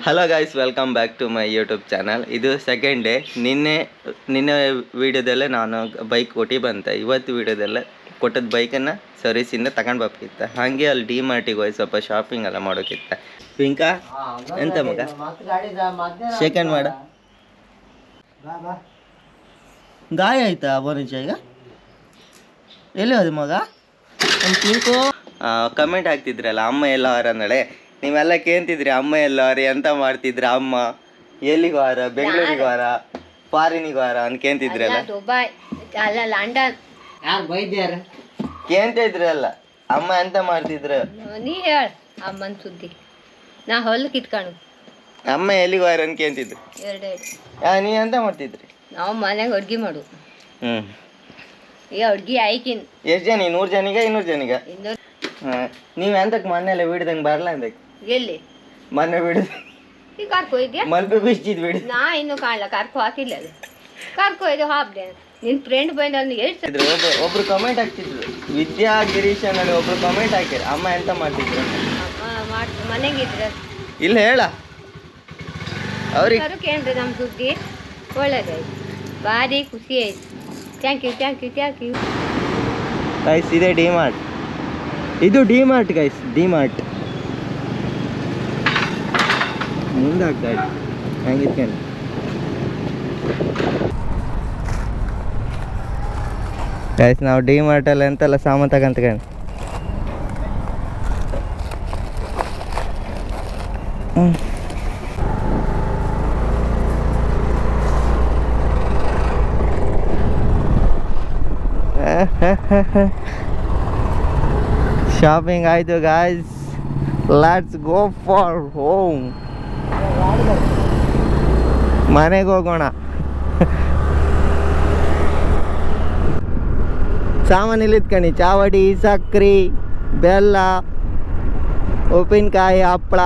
Hello guys, welcome back to my YouTube channel. ಇದು second day. ನಿನ್ನೆ ವೀಡಿಯೋದಲ್ಲೇ ನಾನು ಬೈಕ್ ಕೊಟ್ಟು ಬಂತೆ. ಇವತ್ತು ವೀಡಿಯೋದಲ್ಲೇ ಕೊಟ್ಟದ ಬೈಕನ್ನು ಸರ್ವಿಸಿಂದ ತಗೊಂಡು ಬರ್ತಿತ್ತ. ಹಾಗೆ ಅಲ್ಲಿ ಡಿ ಮಾರ್ಟಿಗೆ ಹೋಗಿ ಸ್ವಲ್ಪ ಶಾಪಿಂಗ್ ಎಲ್ಲ ಮಾಡೋಕ್ಕಿತ್ತ. ಪಿಂಕಾ ಎಂತ ಮಗ ಸೆಕೆಂಡ್ ಮಾಡ ಗಾಯ ಆಯ್ತಾ ಬೋನಿಚ? ಈಗ ಎಲ್ಲಿ ಹೋದ ಮಗ? ಪಿಂಕು ಕಮೆಂಟ್ ಹಾಕ್ತಿದ್ರಲ್ಲ ಅಮ್ಮ ಎಲ್ಲ ಅವರ ಅಂದಳೆ. ನೀವೆಲ್ಲ ಕೇಳ್ತಿದ್ರಿ ಅಮ್ಮ ಎಲ್ಲಾರಿ ಎಂತ ಮಾಡ್ತಿದ್ರಿ, ಅಮ್ಮ ಎಲ್ಲಿಗೆ ವಾರ, ಬೆಂಗಳೂರಿಗೆ ವಾರ, ಫಾರಿನಿಗೆ ವಾರ ಅಂತ ಕೇಳ್ತಿದ್ರಲ್ಲ. ಕೇಳ್ತಾ ಇದ್ರಲ್ಲ ಅಮ್ಮ ಎಂತ ಮಾಡ್ತಿದ್ರು. ನೀ ಹೇಳ ಅಮ್ಮನ ಸುದ್ದಿ. ನಾ ಹೊಲಕ್ಕೆ ಇಟ್ಕೊಂಡು ಅಮ್ಮ ಎಲ್ಲಿಗೆ ವಾರ ಅಂತ ಕೇಳ್ತಿದ್ರು. ನೀ ಎಂತ ಮಾಡ್ತಿದ್ರಿ? ನಾವು ಮನೆಗೆ ಅಡ್ಗೆ ಮಾಡು. ಈಗ ಅಡ್ಗೆ ಆಯ್ಕಿನ್ ಎಷ್ಟು ಜನ? 100 ಜನಿಗ 200 ಜನಿಗ? ನೀವು ಎಂತಕ್ಕೆ ಮನೆಯಲ್ಲ ಬಿಡ್ದಂಗೆ ಬರಲ್ಲ ಅಂತಕ್ಕೆ? ಎಲ್ಲಿ ಮೊನ್ನೆ ಬಿಡ ಈಗ ಕರ್ಕೊಯ್ದ್ಯಾ? ಮಲ್ಪೆ ಬಿಚ್ಚಿದ್ ಬಿಡಿ. ನಾ ಇನ್ನು ಕಾಣಲ್ಲ, ಕರ್ಕೊ ಹಾಕಿಲ್ಲ. ಅದು ಕರ್ಕೊಯ್ದು ಹಾಕ್ದೆ. ನಿನ್ ಫ್ರೆಂಡ್ ಬಂದ ಹೇಳ್ತಿದ್ರು. ಒಬ್ರು ಕಮೆಂಟ್ ಹಾಕ್ತಿದ್ರು, ವಿದ್ಯಾ ಗಿರೀಶ್ ಅನ್ನೋದು ಒಬ್ರು ಕಮೆಂಟ್ ಹಾಕಿದ್ರು. ಅಮ್ಮ ಎಂತ ಮಾಡ್ತಿದ್ರು? ಮನೆಗಿದ್ರ ಇಲ್ಲ ಹೇಳ ಅವ್ರಿಗೆ ಕೇಳ್ರಿ. ನಮ್ಮ ಸುದ್ದಿ ಒಳ್ಳೇದಾಯ್ತು, ಭಾರಿ ಖುಷಿ ಆಯ್ತು. Thank you thank you thank you guys. ಇದೆ ಡಿ ಮಾರ್ಟ್. ಇದು D Mart guys, D Mart ಮುಂದೆ ಆಗ್ತಾ ಇತ್ತು ಹೆಂಗಿತ್ಕೊಂಡು. ಗೈಸ್ ನಾವು ಡಿ ಮಾರ್ಟಲ್ಲಿ ಎಂತೆಲ್ಲ ಸಾಮಾನು ತಗೊಂಡ್ಕೊಂಡು ಶಾಪಿಂಗ್ ಆಯಿತು guys. Let's go for home. ಮನೆಗೆ ಹೋಗೋಣ. ಸಾಮಾನು ಇಲ್ಲಿತ್ಕಣಿ, ಚಾವಡಿ, ಸಕ್ರೆ, ಬೆಲ್ಲ, ಉಪ್ಪಿನಕಾಯಿ, ಹಪ್ಪಳ.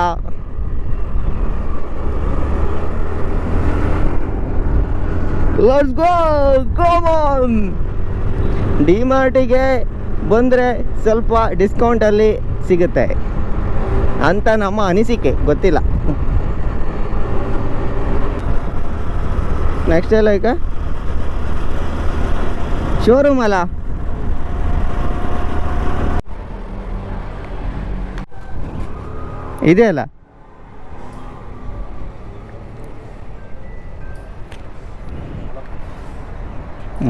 Let's go, come on. D ಮಾರ್ಟಿಗೆ ಬಂದರೆ ಸ್ವಲ್ಪ ಡಿಸ್ಕೌಂಟಲ್ಲಿ ಸಿಗುತ್ತೆ ಅಂತ ನಮ್ಮ ಅನಿಸಿಕೆ, ಗೊತ್ತಿಲ್ಲ. ನೆಕ್ಸ್ಟ್ ಎಲ್ಲ ಈಗ ಶೋರೂಮ್ ಅಲ್ಲ, ಇದೆ ಅಲ್ಲ.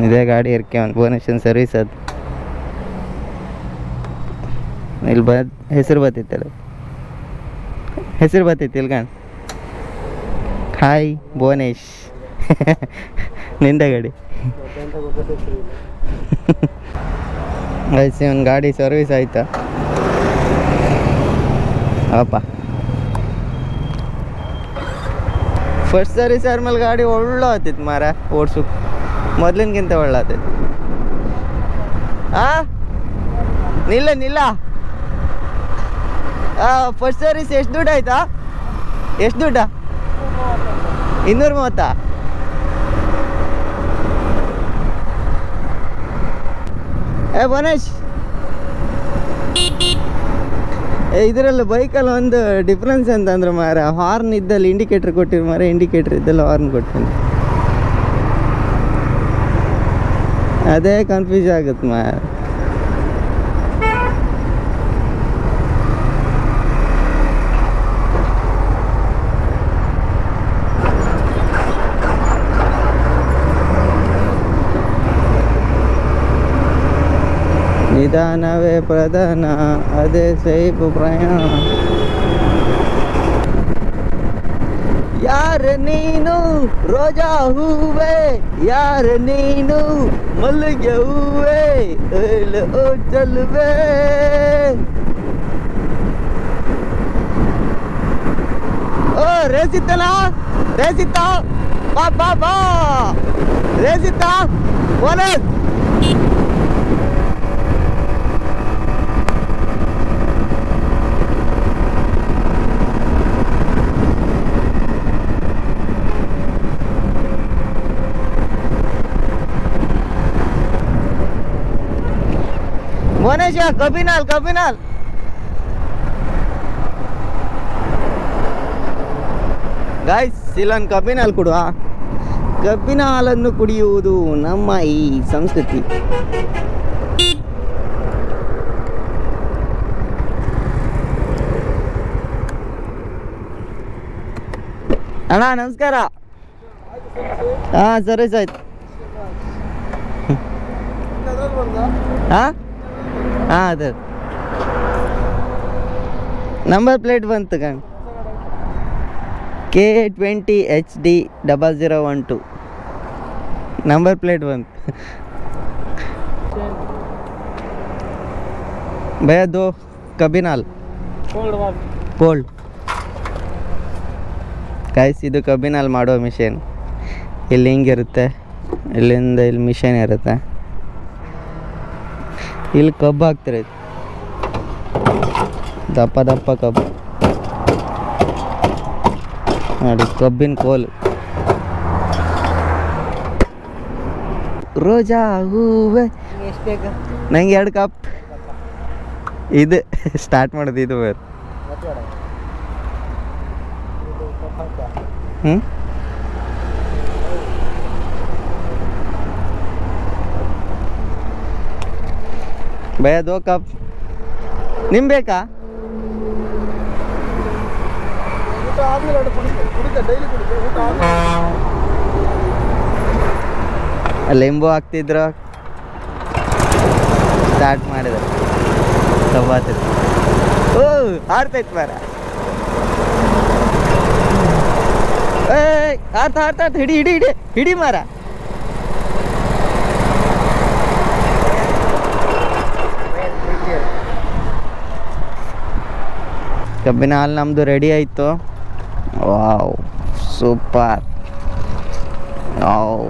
ಇದೇ ಗಾಡಿ ಇರ್ಕೆ ಒಂದು ಭುವನೇಶ್ವರ ಸರ್ವಿಸ್. ಅದು ಇಲ್ಲಿ ಹೆಸರು ಬರ್ತೈತಲ್ಲ, ಹೆಸರು ಬರ್ತೈತಿ ಇಲ್ಗಣ್. ಹಾಯ್ ಭುವನೇಶ್, ನಿಂದ ಗಾಡಿ. ಆಯ್ತು, ಒಂದು ಗಾಡಿ ಸರ್ವಿಸ್ ಆಯ್ತಾ ಅಪ್ಪ? ಫಸ್ಟ್ ಸರ್ವಿಸ್ ಆದ್ಮೇಲೆ ಗಾಡಿ ಒಳ್ಳೆ ಆಗ್ತೈತಿ ಮಾರ, ಓಡ್ಸು ಮೊದ್ಲಿನ್ಗಿಂತ ಒಳ್ಳೆ ಆಗ್ತೈತಿ. ನಿಲ್ಲ ಫಸ್ಟ್ ಸರ್ವಿಸ್ ಎಷ್ಟು ದುಡ್ಡು ಆಯ್ತಾ? ಎಷ್ಟು ದುಡ್ಡ? 230. ಭುವನೇಶ್, ಇದರಲ್ಲಿ ಬೈಕಲ್ಲಿ ಒಂದು ಡಿಫ್ರೆನ್ಸ್ ಅಂತಂದ್ರೆ ಮಾರ, ಹಾರ್ನ್ ಇದ್ದಲ್ಲಿ ಇಂಡಿಕೇಟ್ರ್ ಕೊಟ್ಟಿರು ಮಾರ, ಇಂಡಿಕೇಟ್ರ್ ಇದ್ದಲ್ಲಿ ಹಾರ್ನ್ ಕೊಟ್ಟಿನಿ. ಅದೇ ಕನ್ಫ್ಯೂಸ್ ಆಗುತ್ತೆ ಮಾರ. ನಿಧಾನವೇ ಪ್ರಧಾನ, ಅದೇ ಸೇಫ್ ಪ್ರಯಾಣ. ಯಾರ ನೀನು ರೋಜಾ ಹೂವೆ, ಯಾರ ನೀನು ಮಲ್ಲಿಗೆ ಹೂವೆ, ಓ ಚಲುವೆ. ಓ ರೇಸಿತ್ತಲ್ಲ, ರೇಸಿತ್ತ, ಬಾ ಬಾ ಬಾ, ರೇಸಿತ್ತ ಬೋನಸ್. ಮನೇಶ ಕಬಿನಾಲ್ ಗಾಯ್ಸ್ ಇಲ್ಲೊಂದು ಕಬ್ಬಿನ ಹಾಲು ಕೊಡುವ. ಕಬ್ಬಿನ ಹಾಲನ್ನು ಕುಡಿಯುವುದು ನಮ್ಮ ಈ ಸಂಸ್ಕೃತಿ. ಅಣ್ಣ ನಮಸ್ಕಾರ. ಹಾಂ ಸರ್ವಿಸ್ ಆಯ್ತು. ಹಾಂ ಹಾಂ ಅದೇ ನಂಬರ್ ಪ್ಲೇಟ್ ಬಂತು ಕಣ್. K20HD0012 ನಂಬರ್ ಪ್ಲೇಟ್ ಬಂತು. ಭಯ ದೋ ಕಬ್ಬಿನ ಹಾಲು ಕೋಲ್ಡ್. ಗಾಯ್ಸ್ ಇದು ಕಬ್ಬಿನ ಹಾಲು ಮಾಡೋ ಮಿಷನ್. ಇಲ್ಲಿ ಹಿಂಗಿರುತ್ತೆ, ಇಲ್ಲಿಂದ ಇಲ್ಲಿ ಮಿಷನ್ ಇರುತ್ತೆ, ಇಲ್ಲಿ ಕಬ್ಬು ಹಾಕ್ತಾರೆ. ದಪ್ಪ ದಪ್ಪ ಕಬ್ಬು ನೋಡಿ, ಕಬ್ಬಿನ ಕೋಲು. ರೋಜಾ ಹೂವೆ ಎಷ್ಟು ಬೇಕು ನಂಗೆ? 2 ಕಪ್. ಇದು ಸ್ಟಾರ್ಟ್ ಮಾಡೋದು ಇದು ಬೇರೆ. ಹ್ಞೂ ಭಯ 2 ಕಪ್. ನಿಮ್ ಬೇಕಾ? ಲಿಂಬು ಹಾಕ್ತಿದ್ರು, ಸ್ಟಾರ್ಟ್ ಮಾಡಿದ್ರು. ಕಬ್ಬಾತಿದ್ರು. ಓ ಆಡ್ತೈತ್ ಮಾರ. ಆರ್ತ ಹಿಡಿ ಹಿಡಿ ಹಿಡಿ ಹಿಡಿ ಮಾರ. ಕಬ್ಬಿನ ಹಾಲು ನಮ್ಮದು ರೆಡಿ ಆಯಿತು. Wow super. ವಾವ್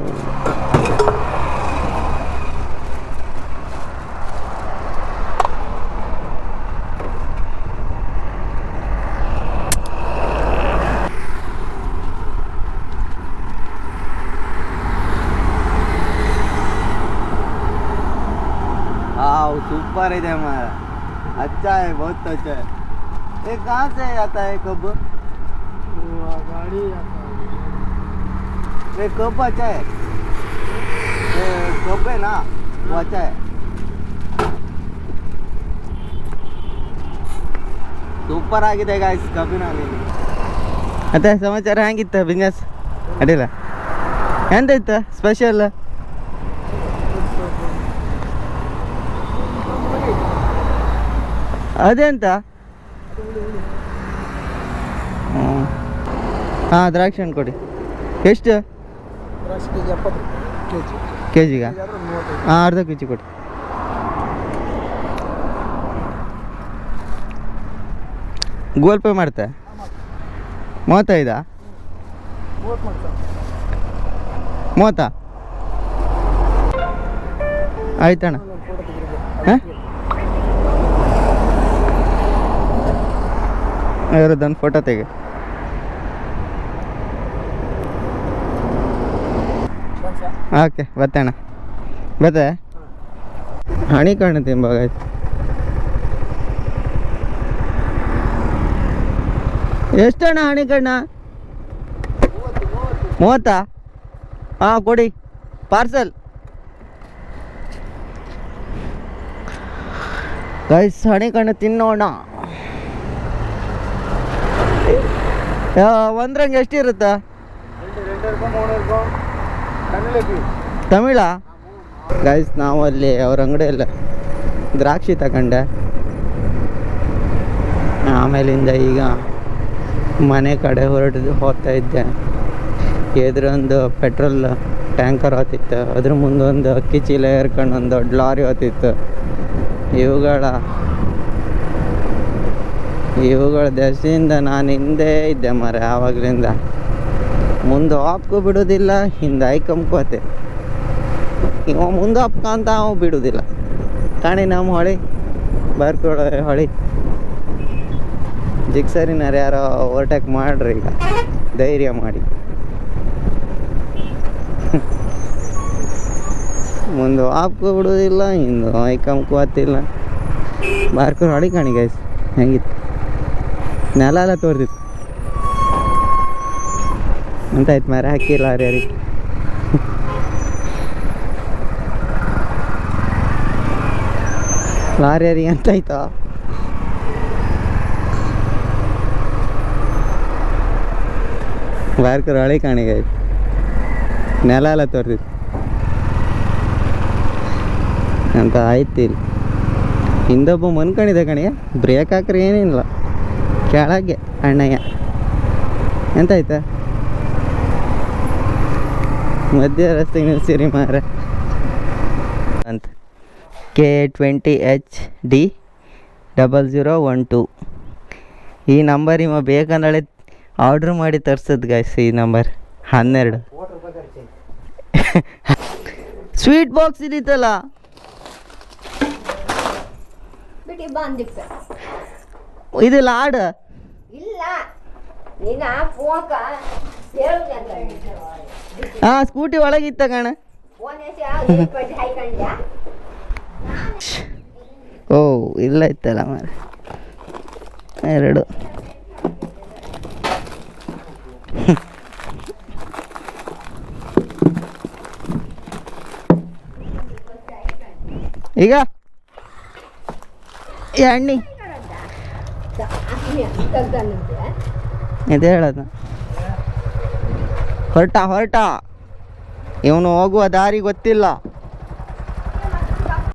सुपर है हमारा. अच्छा है, बहुत अच्छा है. ये कहाँ से आता है कब? गाड़ी आता है. ये कब अच्छा है? ये कब है ना, वो अच्छा है. ಸೂಪರ್ ಆಗಿದೆ ಗಾಯ್ಸ್ ಕಬ್ಬಿನ ಹಾಲು. ಮತ್ತೆ ಸಮಾಚಾರ ಹೆಂಗಿತ್ತು ಬಿಸ್ನೆಸ್? ಅಡ್ಡಿಲ್ಲ ಎಂತಾಯ್ತು ಸ್ಪೆಷಲ್? ಅದೆಂತ? ಹಾಂ ದ್ರಾಕ್ಷಿ ಹಣ್ಣು ಕೊಡಿ. ಎಷ್ಟು ಕೆ ಜಿಗ? ಹಾಂ ಅರ್ಧ ಕೆ ಜಿ ಕೊಡಿ. ಗೂಗಲ್ ಪೇ ಮಾಡ್ತೆ? 35? 30? ಆಯ್ತಣ್ಣ. ಹಾಂ ಇವ್ರದ್ದೊಂದು ಫೋಟೋ ತೆಗೆ. ಓಕೆ ಬತ್ತಣ್ಣ. ಬತ್ತೆ ಹಣಿ ಕಣ್ಣು ತಿಂಬಾಗ ಎಷ್ಟಣ್ಣ ಹಣಿ ಕಣ್ಣ? 30? ಹಾಂ ಕೊಡಿ ಪಾರ್ಸಲ್. ಗೈಸ್ ಹಣಿ ಕಣ್ಣು ತಿನ್ನೋಣ. ಒಂದ್ರಂಗೆ ಎಷ್ಟಿರುತ್ತೆ? ತಮಿಳ? ಗೈಸ್ ನಾವು ಅಲ್ಲಿ ಅವ್ರ ಅಂಗಡಿಯಲ್ಲ ದ್ರಾಕ್ಷಿ ತಗೊಂಡೆ. ಆಮೇಲಿಂದ ಈಗ ಮನೆ ಕಡೆ ಹೋಗ್ತಾ ಇದ್ದೆ. ಎದುರೊಂದು ಪೆಟ್ರೋಲ್ ಟ್ಯಾಂಕರ್ ಹೋಗ್ತಿತ್ತು, ಅದ್ರ ಮುಂದೊಂದು ಅಕ್ಕಿ ಚೀಲ ಏರ್ಕೊಂಡು ಒಂದು ದೊಡ್ಡ ಲಾರಿ ಹೋಗ್ತಿತ್ತು. ಇವುಗಳ ದಶೆಯಿಂದ ನಾನು ಹಿಂದೆ ಇದ್ದೆ ಮರ. ಆವಾಗಲಿಂದ ಮುಂದೆ ಹಾಪ್ಕೊ ಬಿಡೋದಿಲ್ಲ, ಹಿಂದೆ ಐಕಂಬ್ಕೋತೆ. ಇವ ಮುಂದೆ ಹಾಪ್ಕೊಂತ ಅವ ಬಿಡೋದಿಲ್ಲ. ಕಾಣಿ ನಮ್ಮ ಹೊಳಿ ಬರ್ಕೊಳೋ ಹೊಳಿ ಜಿಕ್ಸರಿನಾರು ಯಾರೋ ಓವರ್ಟೇಕ್ ಮಾಡ್ರಿ ಈಗ, ಧೈರ್ಯ ಮಾಡಿ. ಮುಂದೆ ಹಾಪ್ಕೊ ಬಿಡೋದಿಲ್ಲ, ಹಿಂದೆ ಐಕಂಬ್ಕೋತಿಲ್ಲ. ಬಾರ್ಕೊ ಹೊಳಿ ಕಾಣಿ ಗೈಸ್ ಹೆಂಗಿತ್ತು, ನೆಲ ಎಲ್ಲ ತೋರ್ದಿತ್ತು. ಎಂತಾಯ್ತು ಮಾರ ಹಾಕಿಲ್ಲ ಯಾರಿಗೆ ಲಾರಿಯರಿಗೆ ಎಂತಾಯ್ತಾ ಬಾರ್ಕರ್ ಹಳೆ ಕಾಣಿಗೆ ಆಯ್ತು ನೆಲ ಎಲ್ಲ ತೋರ್ತಿತ್ತು ಅಂತ ಆಯ್ತು ಇಲ್ಲಿ ಹಿಂದೊಬ್ಬ ಮನ್ಕೊಂಡಿದ್ದೆ ಕಣಿಯ ಬ್ರೇಕ್ ಹಾಕ್ರೆ ಏನಿಲ್ಲ ಕೆಳಗೆ ಅಣ್ಣಯ್ಯ ಎಂತಾಯ್ತಾ ಮಧ್ಯ ರಸ್ತೆಗೆ ನಿಲ್ಸಿರಿ ಮಾರ ಅಂತ K20HD0012 ಈ ನಂಬರ್ ಇವ ಬೇಕಂದಳೆ ಆರ್ಡ್ರ್ ಮಾಡಿ ತರ್ಸದ್ ಗಾಯ್ಸ್ ಈ ನಂಬರ್ 12 ಸ್ವೀಟ್ ಬಾಕ್ಸ್ ಇದಿತ್ತಲ್ಲ ಬಿಟ್ಟು ಬಂದಿಪ್ಪ ಇದು ಲಾಡ್ ಇಲ್ಲ ನೀನು ಫೋನ್ಕ ಹೇಳುದು ಅಂತ ಹಾಂ ಸ್ಕೂಟಿ ಒಳಗಿತ್ತ ಕಣ ಫೋನ್ ಹೆಸಿ ಹಾಯ್ಕೊಂಡ್ಯಾ ಓ ಇಲ್ಲ ಇತ್ತಲ್ಲ ಮಾರ 2 ಈಗ ಎಣ್ಣೆ ಇದು ಹೇಳೋದು ಹೊರಟ ಇವನು ಹೋಗುವ ದಾರಿ ಗೊತ್ತಿಲ್ಲ